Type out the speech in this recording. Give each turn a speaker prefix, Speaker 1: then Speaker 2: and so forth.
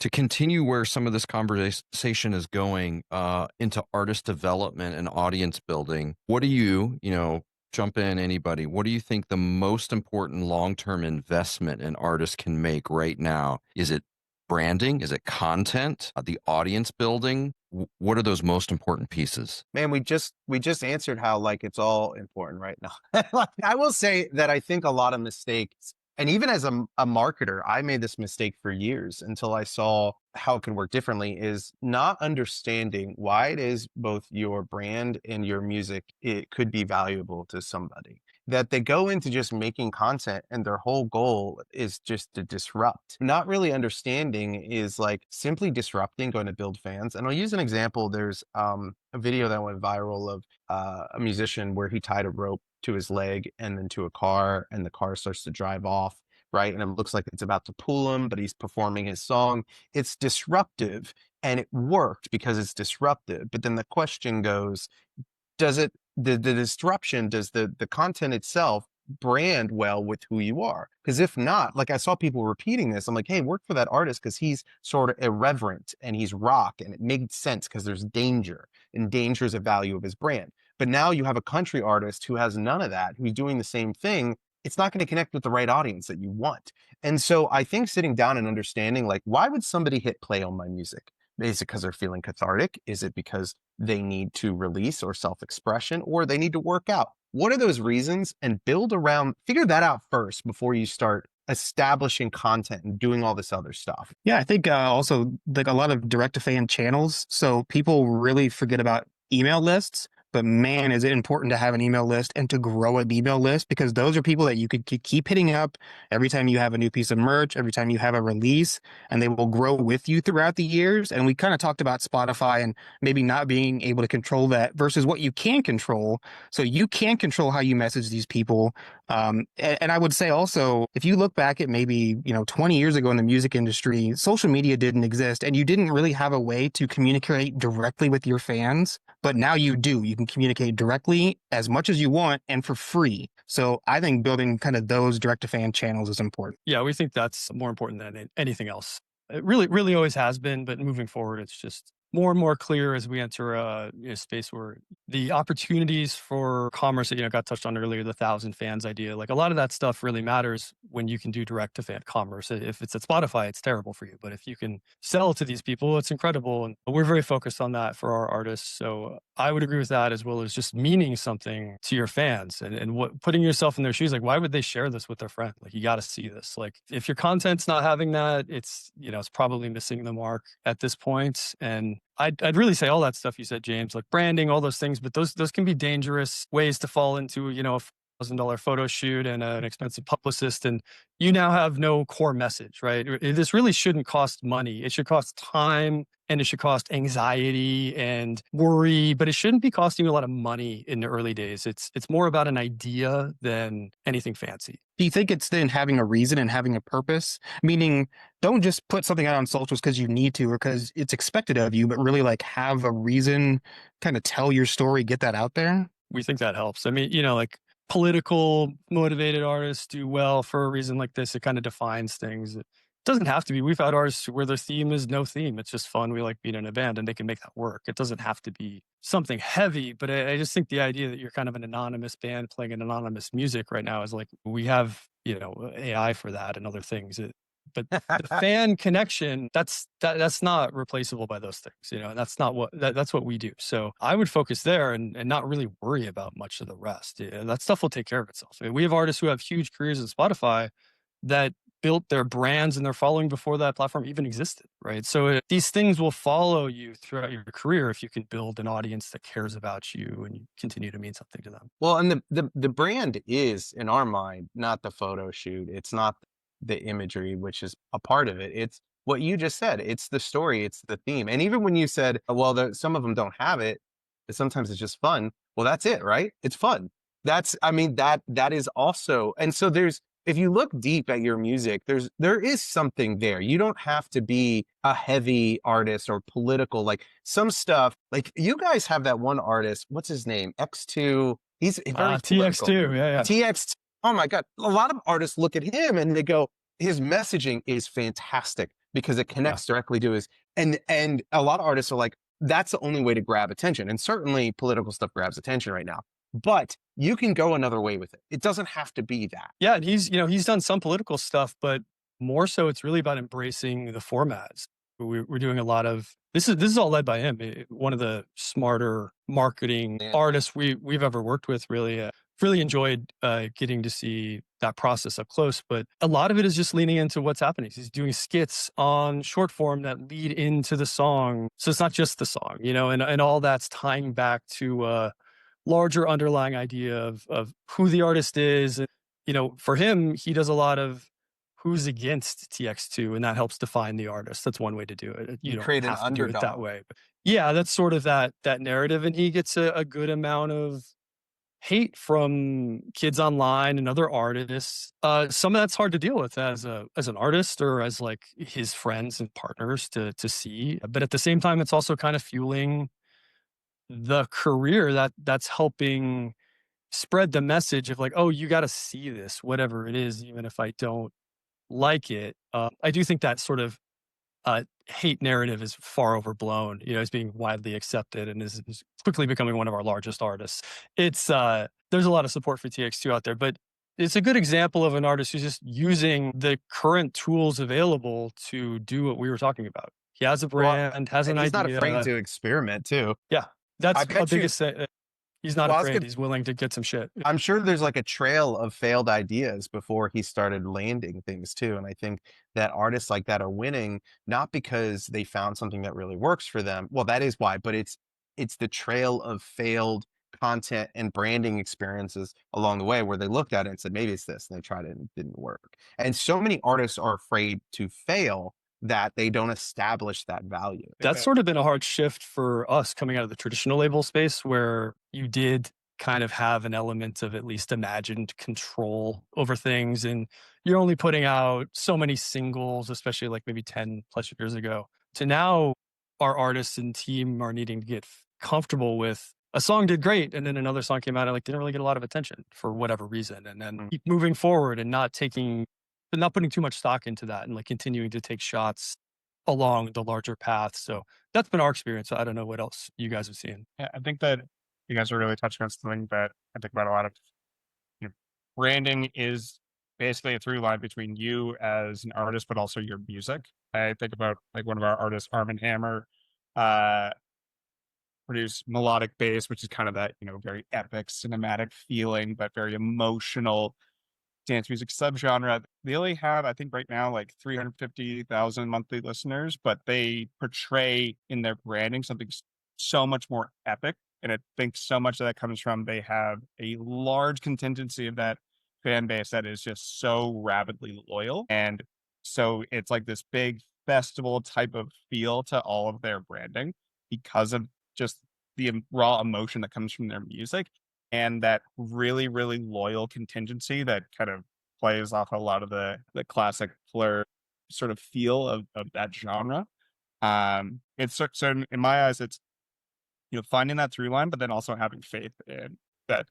Speaker 1: To continue where some of this conversation is going into artist development and audience building, what do jump in, anybody, what do you think the most important long-term investment an artist can make right now? Is it branding? Is it content? The audience building? What are those most important pieces?
Speaker 2: Man, we just answered how like it's all important right now. Like, I will say that I think a lot of mistakes, and even as a marketer, I made this mistake for years until I saw how it could work differently, is not understanding why it is both your brand and your music, it could be valuable to somebody. That they go into just making content and their whole goal is just to disrupt. Not really understanding is like simply disrupting, going to build fans. And I'll use an example. There's a video that went viral of a musician where he tied a rope to his leg and then to a car, and the car starts to drive off, right? And it looks like it's about to pull him, but he's performing his song. It's disruptive, and it worked because it's disruptive. But then the question goes, does it, the disruption, does the content itself brand well with who you are? Because if not, like I saw people repeating this, I'm like, hey, work for that artist because he's sort of irreverent and he's rock, and it made sense because there's danger, and danger is a value of his brand. But now you have a country artist who has none of that, who's doing the same thing. It's not going to connect with the right audience that you want. And so I think sitting down and understanding, like, why would somebody hit play on my music? Is it because they're feeling cathartic? Is it because they need to release or self-expression, or they need to work out? What are those reasons? And build around, figure that out first before you start establishing content and doing all this other stuff.
Speaker 3: Yeah, I think also like a lot of direct to fan channels. So people really forget about email lists. But man, is it important to have an email list and to grow an email list, because those are people that you could keep hitting up every time you have a new piece of merch, every time you have a release, and they will grow with you throughout the years. And we kind of talked about Spotify and maybe not being able to control that versus what you can control. So you can control how you message these people. And I would say also, if you look back at maybe, 20 years ago in the music industry, social media didn't exist and you didn't really have a way to communicate directly with your fans. But now you do. You can communicate directly as much as you want and for free. So I think building kind of those direct to fan channels is important.
Speaker 4: Yeah, we think that's more important than anything else. It really, really always has been, but moving forward, it's just more and more clear as we enter a space where the opportunities for commerce that got touched on earlier, the 1,000 fans idea, like a lot of that stuff really matters when you can do direct to fan commerce. If it's at Spotify, it's terrible for you, but if you can sell to these people, it's incredible. And we're very focused on that for our artists. So I would agree with that, as well as just meaning something to your fans and what, putting yourself in their shoes. Like, why would they share this with their friend? Like, you got to see this. Like, if your content's not having that, it's probably missing the mark at this point. And I'd really say all that stuff you said, James, like branding, all those things, but those can be dangerous ways to fall into, a $1,000 photo shoot and an expensive publicist, and you now have no core message, right? This really shouldn't cost money. It should cost time, and it should cost anxiety and worry, but it shouldn't be costing you a lot of money in the early days. It's more about an idea than anything fancy.
Speaker 3: Do you think it's then having a reason and having a purpose? Meaning, don't just put something out on socials because you need to or because it's expected of you, but really like have a reason, kind of tell your story, get that out there?
Speaker 4: We think that helps. I mean, like political motivated artists do well for a reason like this. It kind of defines things. It doesn't have to be. We've had artists where their theme is no theme. It's just fun. We like being in a band, and they can make that work. It doesn't have to be something heavy, but I just think the idea that you're kind of an anonymous band playing an anonymous music right now is like, we have, AI for that and other things. But the fan connection, that's not replaceable by those things, and that's not that's what we do. So I would focus there and not really worry about much of the rest. Yeah, that stuff will take care of itself. I mean, we have artists who have huge careers in Spotify that built their brands and their following before that platform even existed, right? So these things will follow you throughout your career if you can build an audience that cares about you and you continue to mean something to them.
Speaker 2: Well, and the brand is, in our mind, not the photo shoot. It's not the imagery, which is a part of it. It's what you just said. It's the story. It's the theme. And even when you said, well, some of them don't have it, but sometimes it's just fun. Well, that's it, right? It's fun. That is also, and so if you look deep at your music, there is something there. You don't have to be a heavy artist or political. Like some stuff, like you guys have that one artist, what's his name? X2. He's very
Speaker 4: TX2. Yeah.
Speaker 2: TX2. Oh my God. A lot of artists look at him and they go, his messaging is fantastic. because it
Speaker 4: Yeah.
Speaker 2: connects directly to his, and a lot of artists are like, that's the only way to grab attention. And certainly political stuff grabs attention right now. But you can go another way with it. It doesn't have to be that.
Speaker 4: Yeah, and he's done some political stuff, but more so it's really about embracing the formats. We're doing a lot of this is all led by him. One of the smarter marketing artists we've ever worked with. Really enjoyed getting to see that process up close. But a lot of it is just leaning into what's happening. He's doing skits on short form that lead into the song, so it's not just the song, and all that's tying back to larger underlying idea of who the artist is. For him, he does a lot of who's against TX2, and that helps define the artist. That's one way to do it. You
Speaker 2: You
Speaker 4: don't
Speaker 2: create an
Speaker 4: have to do it that
Speaker 2: underdog.
Speaker 4: way. But yeah, that's sort of that narrative, and he gets a good amount of hate from kids online and other artists. Some of that's hard to deal with as an artist or as like his friends and partners to see. But at the same time, it's also kind of fueling the career that's helping spread the message of like, oh, you got to see this, whatever it is, even if I don't like it. I do think that sort of hate narrative is far overblown. It's being widely accepted and is quickly becoming one of our largest artists. It's there's a lot of support for TX2 out there, but it's a good example of an artist who's just using the current tools available to do what we were talking about. He has a
Speaker 2: Well,
Speaker 4: brand, has an
Speaker 2: and he's not afraid
Speaker 4: idea.
Speaker 2: to experiment too.
Speaker 4: Yeah,
Speaker 2: I
Speaker 4: that's a
Speaker 2: bet you.
Speaker 4: biggest. He's not
Speaker 2: Well, I was
Speaker 4: afraid.
Speaker 2: gonna
Speaker 4: He's willing to get some shit.
Speaker 2: I'm sure there's like a trail of failed ideas before he started landing things too. And I think that artists like that are winning not because they found something that really works for them. Well, that is why, but it's the trail of failed content and branding experiences along the way where they looked at it and said, maybe it's this, and they tried it and it didn't work. And so many artists are afraid to fail that they don't establish that value.
Speaker 4: That's sort of been a hard shift for us coming out of the traditional label space where you did kind of have an element of at least imagined control over things. And you're only putting out so many singles, especially like maybe 10 plus years ago. To now, our artists and team are needing to get comfortable with a song did great. And then another song came out and like didn't really get a lot of attention for whatever reason. And then keep moving forward and not putting too much stock into that and like continuing to take shots along the larger path. So that's been our experience. I don't know what else you guys have seen.
Speaker 5: Yeah, I think that you guys are really touching on something that I think about a lot of, branding is basically a through line between you as an artist, but also your music. I think about like one of our artists, Armnhmr, produce melodic bass, which is kind of that, very epic cinematic feeling, but very emotional dance music subgenre. They only have, I think right now, like 350,000 monthly listeners, but they portray in their branding something so much more epic. And I think so much of that comes from they have a large contingency of that fan base that is just so rabidly loyal. And so it's like this big festival type of feel to all of their branding because of just the raw emotion that comes from their music and that really, really loyal contingency that kind of plays off a lot of the classic Blur sort of feel of that genre. It's so in my eyes, it's finding that through line, but then also having faith in that